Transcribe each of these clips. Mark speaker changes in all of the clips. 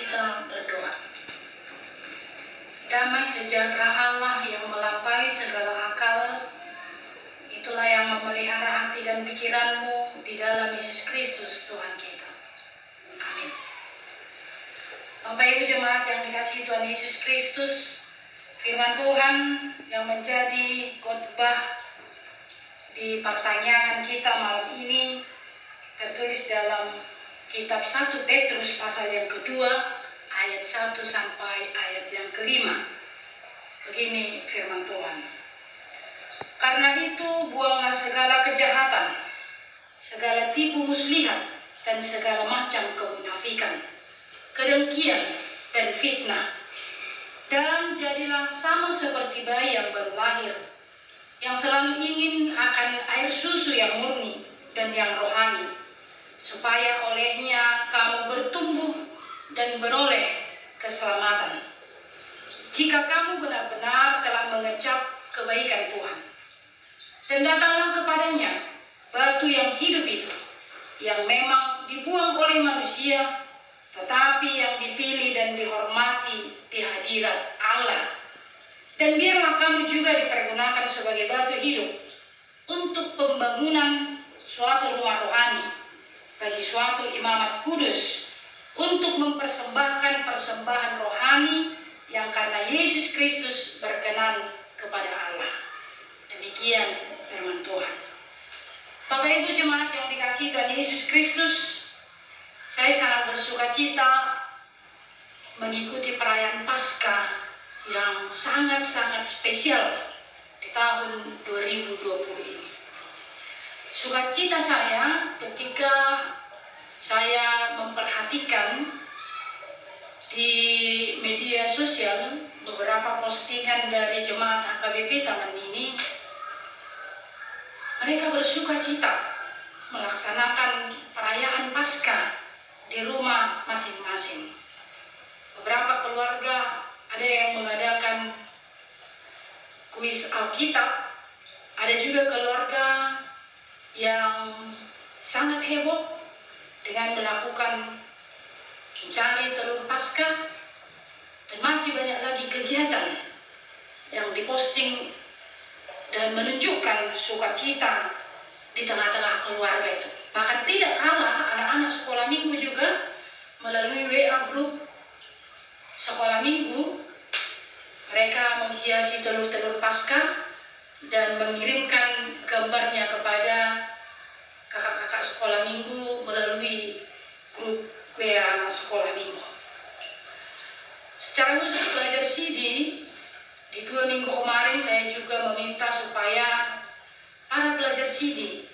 Speaker 1: kita berdoa. Damai sejahtera Allah yang melampaui segala akal, itulah yang memelihara hati dan pikiranmu di dalam Yesus Kristus Tuhan kita. Amin. Bapak Ibu jemaat yang dikasihi Tuhan Yesus Kristus, firman Tuhan yang menjadi khotbah di pertanyaan kita malam ini tertulis dalam kitab 1 Petrus pasal yang kedua, ayat 1 sampai ayat yang kelima. Begini firman Tuhan. Karena itu buanglah segala kejahatan, segala tipu muslihat, dan segala macam kemunafikan, kedengkian dan fitnah. Dan jadilah sama seperti bayi yang baru lahir, yang selalu ingin akan air susu yang murni dan yang rohani, supaya olehnya kamu bertumbuh dan beroleh keselamatan, jika kamu benar-benar telah mengecap kebaikan Tuhan. Dan datanglah kepadanya batu yang hidup itu, yang memang dibuang oleh manusia, tetapi yang dipilih dan dihormati di hadirat Allah. Dan biarlah kamu juga dipergunakan sebagai batu hidup untuk pembangunan suatu rumah rohani, bagi suatu imamat kudus, untuk mempersembahkan persembahan rohani yang karena Yesus Kristus berkenan kepada Allah. Demikian firman Tuhan. Bapak Ibu jemaat yang dikasihi Tuhan Yesus Kristus, saya sangat bersuka cita mengikuti perayaan Paskah yang sangat-sangat spesial di tahun 2020 ini. Sukacita saya ketika saya memperhatikan di media sosial beberapa postingan dari jemaat HKBP Taman Mini. Mereka bersukacita melaksanakan perayaan Paskah di rumah masing-masing. Beberapa keluarga ada yang mengadakan kuis Alkitab, ada juga keluarga yang sangat heboh dengan melakukan mencari telur Paskah, dan masih banyak lagi kegiatan yang diposting dan menunjukkan sukacita di tengah-tengah keluarga itu. Bahkan tidak kalah anak-anak sekolah minggu juga melalui WA grup sekolah minggu, mereka menghiasi telur-telur Paskah dan mengirimkan gambarnya kepada kakak-kakak sekolah minggu melalui grup WA sekolah minggu. Secara khusus belajar CD, di 2 minggu kemarin saya juga meminta supaya para pelajar CD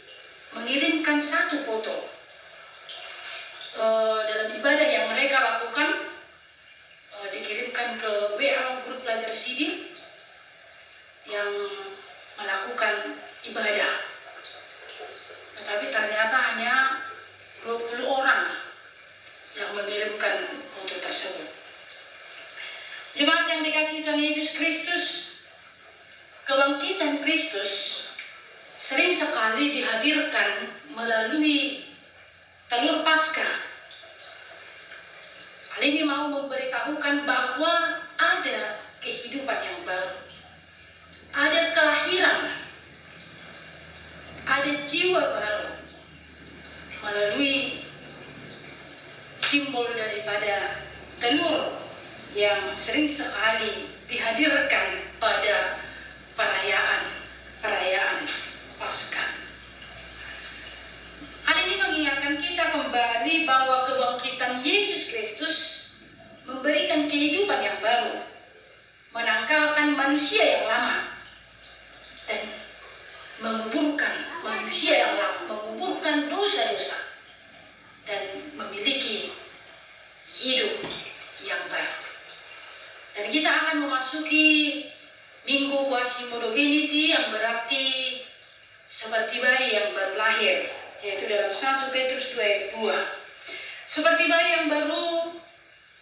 Speaker 1: mengirimkan 1 foto dalam ibadah yang mereka lakukan, dikirimkan ke WA grup pelajar CD yang melakukan ibadah. Tetapi ternyata hanya 20 orang yang mengirimkan foto tersebut. Jemaat yang dikasihi Tuhan Yesus Kristus, kebangkitan Kristus sering sekali dihadirkan melalui telur Paskah. Hal ini mau memberitahukan bahwa ada kehidupan yang baru, ada kelahiran, ada jiwa baru melalui simbol daripada telur yang sering sekali dihadirkan pada perayaan Paskah. Hal ini mengingatkan kita kembali bahwa kebangkitan Yesus Kristus memberikan kehidupan yang baru, menangkalkan manusia yang lama, dan menguburkan manusia yang lama, menguburkan dosa-dosa, dan memiliki hidup yang baru. Dan kita akan memasuki Minggu Quasi-Modogeniti, yang berarti seperti bayi yang baru lahir, yaitu dalam 1 Petrus 2 ayat 2. Seperti bayi yang baru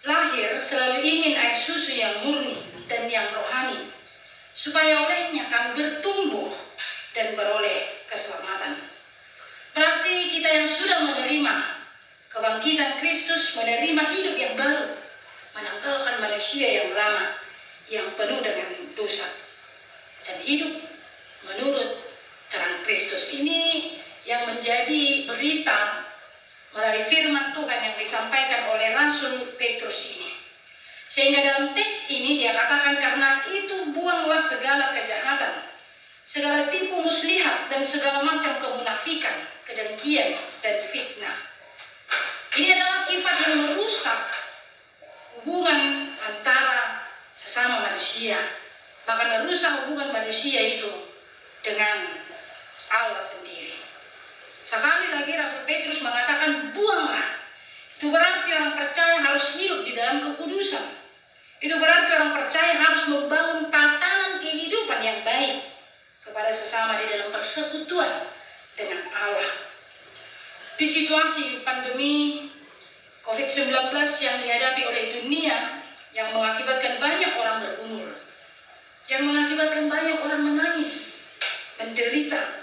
Speaker 1: lahir selalu ingin air susu yang murni dan yang rohani, supaya olehnya kamu bertumbuh dan beroleh keselamatan. Berarti kita yang sudah menerima kebangkitan Kristus, menerima hidup yang baru, menangkalkan manusia yang lama, yang penuh dengan dosa, dan hidup menurut terang Kristus. Ini yang menjadi berita melalui firman Tuhan yang disampaikan oleh Rasul Petrus ini. Sehingga dalam teks ini dia katakan, karena itu buanglah segala kejahatan, segala tipu muslihat, dan segala macam kemunafikan, kedengkian, dan fitnah. Ini adalah sifat yang merusak hubungan antara sesama manusia, bahkan merusak hubungan manusia itu dengan Allah sendiri. Sekali lagi Rasul Petrus mengatakan buanglah. Itu berarti orang percaya harus hidup di dalam kekudusan. Itu berarti orang percaya harus membangun tatanan kehidupan yang baik kepada sesama di dalam persekutuan dengan Allah. Di situasi pandemi COVID-19 yang dihadapi oleh dunia, yang mengakibatkan banyak orang bergumul, yang mengakibatkan banyak orang menangis, menderita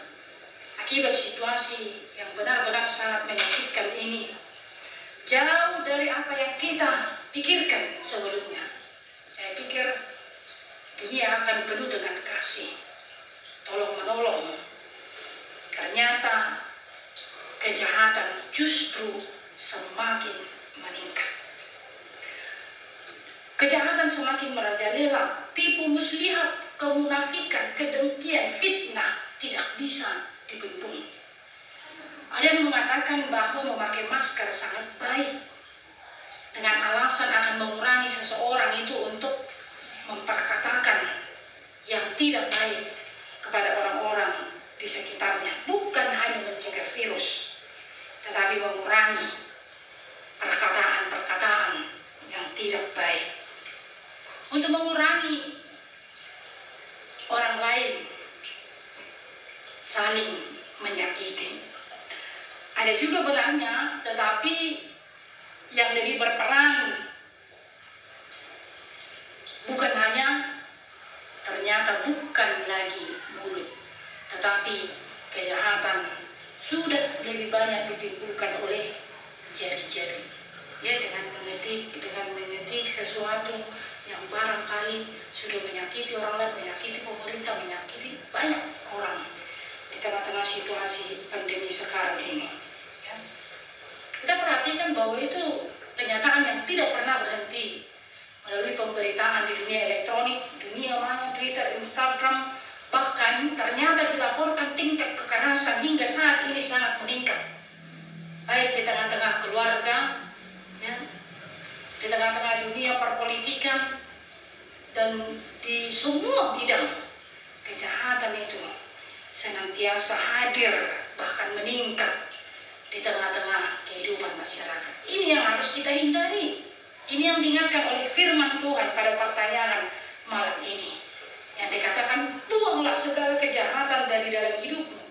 Speaker 1: akibat situasi yang benar-benar sangat menyakitkan ini, jauh dari apa yang kita pikirkan sebelumnya. Saya pikir dunia akan penuh dengan kasih, tolong-menolong. Ternyata kejahatan justru semakin meningkat. Kejahatan semakin merajalela, tipu muslihat, kemunafikan, kedengkian, fitnah tidak bisa dibendung. Ada yang mengatakan bahwa memakai masker sangat baik, dengan alasan akan mengurangi seseorang itu untuk memperkatakan yang tidak baik kepada orang-orang di sekitarnya. Bukan hanya mencegah virus, tetapi mengurangi perkataan-perkataan yang tidak baik, untuk mengurangi orang lain saling menyakiti. Ada juga benarnya, tetapi yang lebih berperan bukan hanya, ternyata bukan lagi mulut, tetapi kejahatan sudah lebih banyak ditimbulkan oleh jari-jari. Ya, dengan mengetik sesuatu yang barangkali sudah menyakiti orang lain, menyakiti pemerintah, menyakiti banyak orang di tengah-tengah situasi pandemi sekarang ini. Ya. Kita perhatikan bahwa itu kenyataan yang tidak pernah berhenti melalui pemberitaan di dunia elektronik, dunia maya, Twitter, Instagram, bahkan ternyata dilaporkan tingkat kekerasan hingga saat ini sangat meningkat, baik di tengah-tengah keluarga, ya, di tengah-tengah dunia perpolitikan, dan di semua bidang kejahatan itu senantiasa hadir, bahkan meningkat di tengah-tengah kehidupan masyarakat. Ini yang harus kita hindari. Ini yang diingatkan oleh firman Tuhan pada pertanyaan malam ini, yang dikatakan buanglah segala kejahatan dari dalam hidupmu.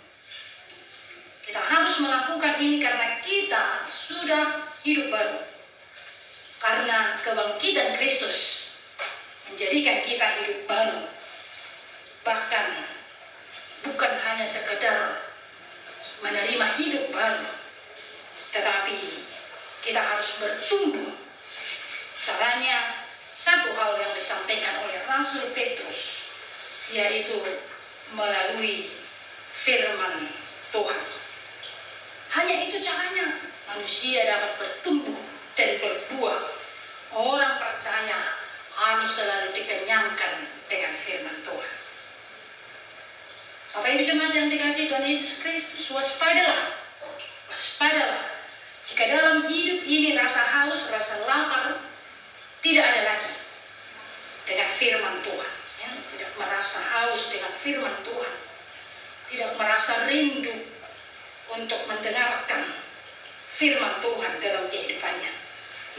Speaker 1: Kita harus melakukan ini karena kita sudah hidup baru, karena kebangkitan Kristus menjadikan kita hidup baru. Bahkan bukan hanya sekedar menerima hidup baru, tetapi kita harus bertumbuh. Caranya satu hal yang disampaikan oleh Rasul Petrus, yaitu melalui firman Tuhan. Hanya itu caranya manusia dapat bertumbuh dan berbuah. Orang percaya harus selalu dikenyangkan dengan firman Tuhan. Bapak Ibu jemaat yang dikasihi Tuhan Yesus Kristus, waspadalah, waspadalah. Jika dalam hidup ini rasa haus, rasa lapar tidak ada lagi dengan firman Tuhan, ya, tidak merasa haus dengan firman Tuhan, tidak merasa rindu untuk mendengarkan firman Tuhan dalam kehidupannya,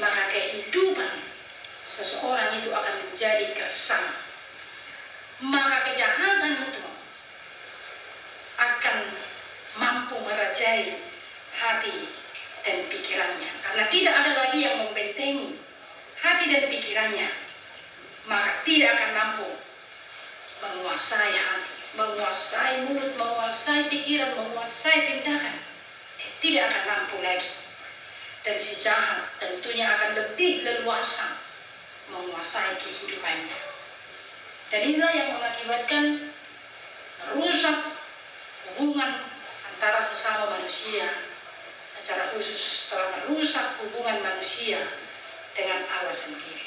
Speaker 1: maka kehidupan seseorang itu akan menjadi gersang. Maka kejahatan itu akan mampu merajai hati dan pikirannya, karena tidak ada lagi yang membentengi hati dan pikirannya, maka tidak akan mampu menguasai hati, menguasai mulut, menguasai pikiran, menguasai tindakan. Tidak akan mampu lagi. Dan si jahat tentunya akan lebih leluasa menguasai kehidupannya. Dan inilah yang mengakibatkan merusak hubungan antara sesama manusia, secara khusus telah merusak hubungan manusia dengan Allah sendiri.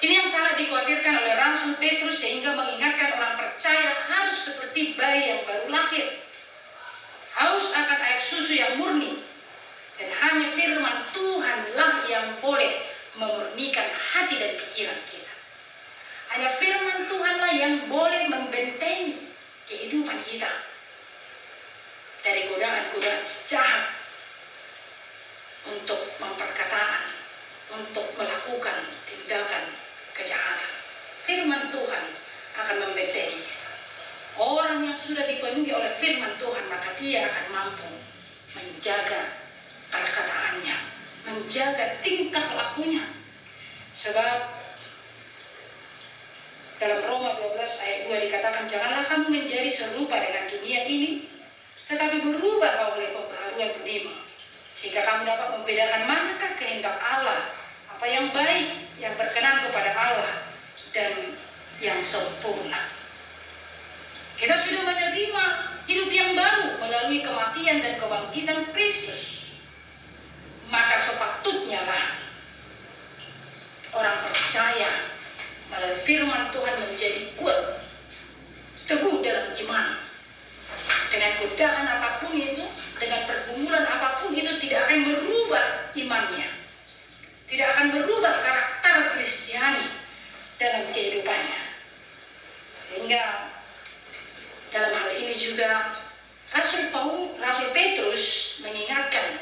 Speaker 1: Ini yang sangat dikhawatirkan oleh Rasul Petrus, sehingga mengingatkan orang percaya harus seperti bayi yang baru lahir, haus akan air susu yang murni, dan hanya firman Tuhanlah yang boleh memurnikan hati dan pikiran kita. Hanya firman Tuhanlah yang boleh membentengi kehidupan kita dari godaan-godaan jahat untuk memperkataan, untuk melakukan tindakan kejahatan. Firman Tuhan akan membentengi kita. Orang yang sudah dipenuhi oleh firman Tuhan, maka dia akan mampu menjaga perkataannya, menjaga tingkah lakunya. Sebab dalam Roma 12 ayat 2 dikatakan, janganlah kamu menjadi serupa dengan dunia ini, tetapi berubah oleh pembaharuan dunia, sehingga kamu dapat membedakan manakah kehendak Allah, apa yang baik, yang berkenan kepada Allah, dan yang sempurna. Kita sudah menerima hidup yang baru melalui kematian dan kebangkitan Kristus. Maka sepatutnya lah orang percaya melalui firman Tuhan menjadi kuat, teguh dalam iman. Dengan godaan apapun itu, dengan pergumulan apapun itu, tidak akan berubah imannya, tidak akan berubah karakter Kristiani dalam kehidupannya. Sehingga dalam hal ini juga Rasul Petrus mengingatkan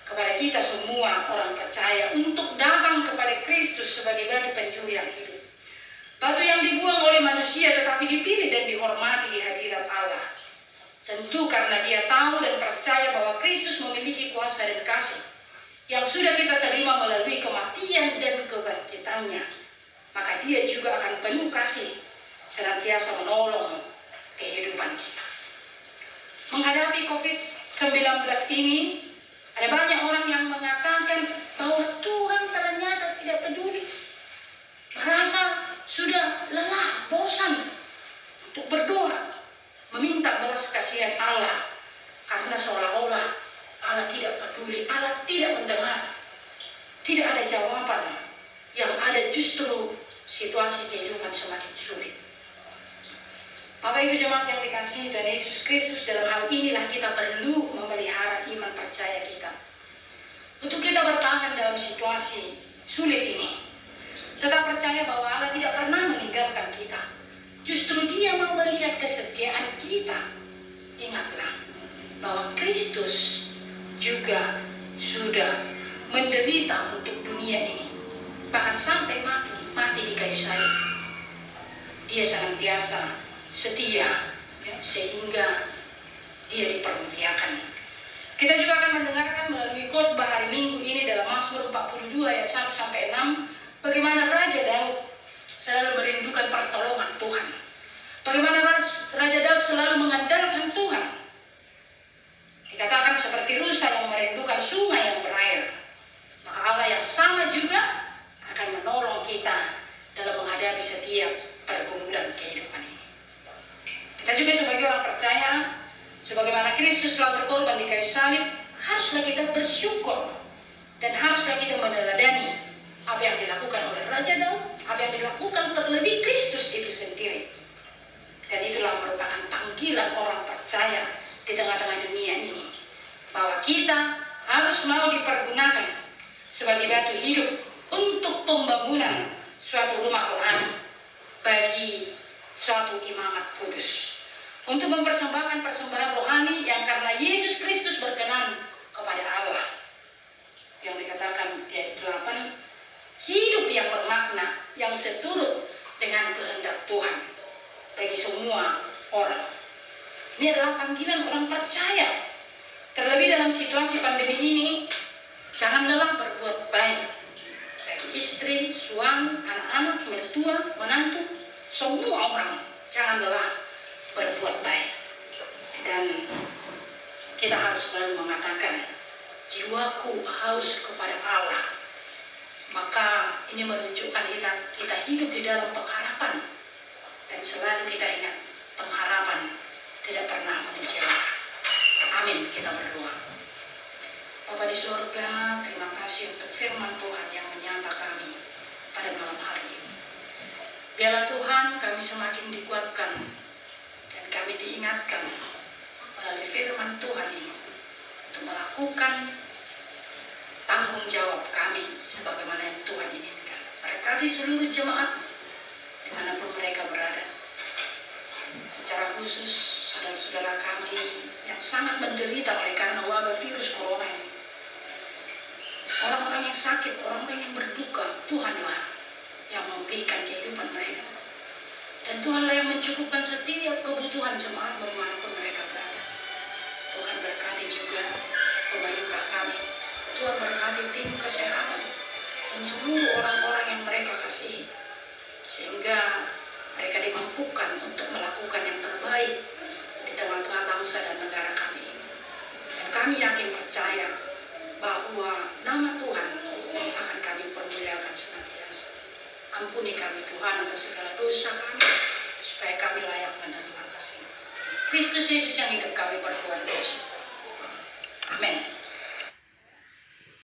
Speaker 1: kepada kita semua orang percaya untuk datang kepada Kristus sebagai batu penjuru yang hidup. Batu yang dibuang oleh manusia tetapi dipilih dan dihormati di hadirat Allah. Tentu karena dia tahu dan percaya bahwa Kristus memiliki kuasa dan kasih yang sudah kita terima melalui kematian dan kebangkitannya. Maka dia juga akan penuh kasih, senantiasa menolong kehidupan kita. Menghadapi COVID-19 ini, ada banyak orang yang mengatakan bahwa Tuhan ternyata tidak peduli. Merasa sudah lelah, bosan untuk berdoa, meminta belas kasihan Allah, karena seolah-olah Allah tidak peduli, Allah tidak mendengar, tidak ada jawaban. Yang ada justru situasi kehidupan semakin sulit. Bapak Ibu jemaat yang dikasihi Tuhan Yesus Kristus, dalam hal inilah kita perlu memelihara iman percaya kita, untuk kita bertahan dalam situasi sulit ini. Tetap percaya bahwa Allah tidak pernah meninggalkan kita. Justru Dia mau melihat kesetiaan kita. Ingatlah bahwa Kristus juga sudah menderita untuk dunia ini, bahkan sampai mati di kayu salib. Dia senantiasa setia, sehingga dia dipermuliakan. Kita juga akan mendengarkan melalui khotbah hari Minggu ini dalam Mazmur 42 ayat 1-6, bagaimana Raja Daud selalu merindukan pertolongan Tuhan. Bagaimana Raja Daud selalu mengandalkan Tuhan. Dikatakan seperti rusa yang merindukan sungai yang berair. Maka Allah yang sama juga akan menolong kita dalam menghadapi setiap pergumulan kehidupan ini. Kita juga sebagai orang percaya, sebagaimana Kristus telah berkorban di kayu salib, haruslah kita bersyukur dan haruslah kita meneladani apa yang dilakukan oleh Raja Daud, apa yang dilakukan terlebih Kristus itu sendiri. Dan itulah merupakan panggilan orang percaya di tengah-tengah dunia ini, bahwa kita harus mau dipergunakan sebagai batu hidup untuk pembangunan suatu rumah rohani bagi suatu imamat kudus, untuk mempersembahkan persembahan rohani yang karena Yesus Kristus berkenan kepada Allah. Yang dikatakan di ayat 8, hidup yang bermakna, yang seturut dengan kehendak Tuhan bagi semua orang. Ini adalah panggilan orang percaya. Terlebih dalam situasi pandemi ini, jangan lelah berbuat baik bagi istri, suami, anak-anak, mertua, menantu, semua orang. Jangan lelah berbuat baik. Dan kita harus selalu mengatakan, jiwaku haus kepada Allah. Maka ini menunjukkan kita hidup di dalam pengharapan, dan selalu kita ingat pengharapan tidak pernah mengecewakan. Amin. Kita berdoa. Bapa di surga, terima kasih untuk firman Tuhan yang menyapa kami pada malam hari ini. Biarlah Tuhan kami semakin dikuatkan dan kami diingatkan melalui firman Tuhan ini untuk melakukan tanggung jawab kami sebagaimana yang Tuhan inginkan. Berkati seluruh jemaat dimanapun mereka berada. Secara khusus saudara-saudara kami yang sangat menderita oleh karena wabah virus corona ini. Orang-orang yang sakit, orang-orang yang berduka, Tuhanlah yang memberikan kehidupan mereka. Dan Tuhanlah yang mencukupkan setiap kebutuhan jemaat dimanapun mereka berada. Tuhan berkati juga pemerintah kami. Tuhan berkati tim kesehatan dan seluruh orang-orang yang mereka kasihi, sehingga mereka dimampukan untuk melakukan yang terbaik di tengah-tengah bangsa dan negara kami ini. Dan kami yakin percaya bahwa nama Tuhan akan kami permuliakan senantiasa. Ampuni kami Tuhan atas segala dosa kami, supaya kami layak menerima kasih. Kristus Yesus yang hidup kami berdoa. Amin.